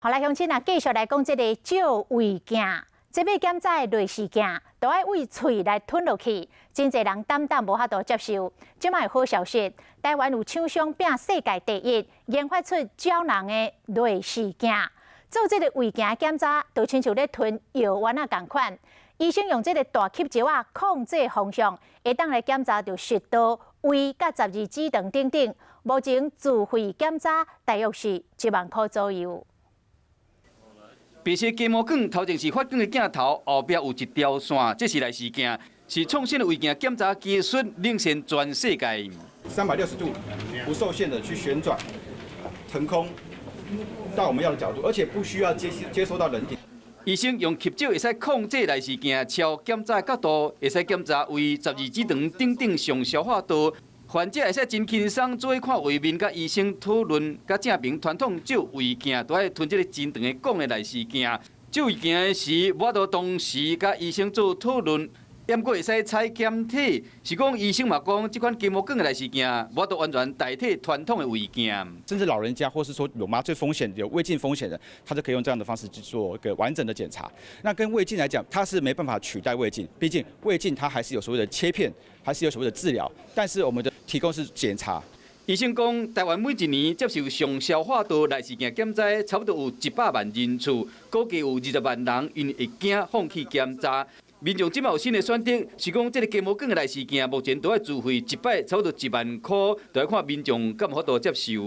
好来，乡亲啊，继续来讲这个照胃镜。这要检查的类似镜，都要为喙来吞落去，真侪人担无法度接受。即卖好消息，台湾有厂商拼世界第一，研发出胶囊的类似镜。做这个胃镜检查，就亲像咧吞药丸啊同款。医生用这个大吸石啊控制方向，会当来检查到食道、胃、甲12指肠等等。目前自费检查大约是1万块左右。 白色芥末梗头前是发光的镜头，后壁有一条线，这是来视镜，是创新的胃镜检查技术领先全世界。360度不受限的去旋转、腾空到我们要的角度，而且不需要接收到人体。医生用吸石会使控制来视镜，超检查角度，会使检查胃、12指肠等等上消化道。 患者会使真轻松做伙看胃面，甲医生讨论，甲正面传统照胃镜，都爱吞这个真长的讲的来视镜。照胃镜的时，我都同时甲医生做讨论，验过会使采检体，是讲医生嘛讲，这款结膜梗的来视镜，我都完全代替传统的胃镜。甚至老人家或是说有麻醉风险、有胃镜风险的，他就可以用这样的方式去做一个完整的检查。那跟胃镜来讲，它是没办法取代胃镜，毕竟胃镜它还是有所谓的切片，还是有所谓的治疗，但是我们的 提供是检查。医生讲，台湾每一年接受上消化道来视镜检查，差不多有100万人次，估计有20万人因会惊放弃检查。民众即卖有新的选择，是讲这个结膜梗的来视镜，目前都要自费100，差不多1万块，就要看民众敢有法度接受。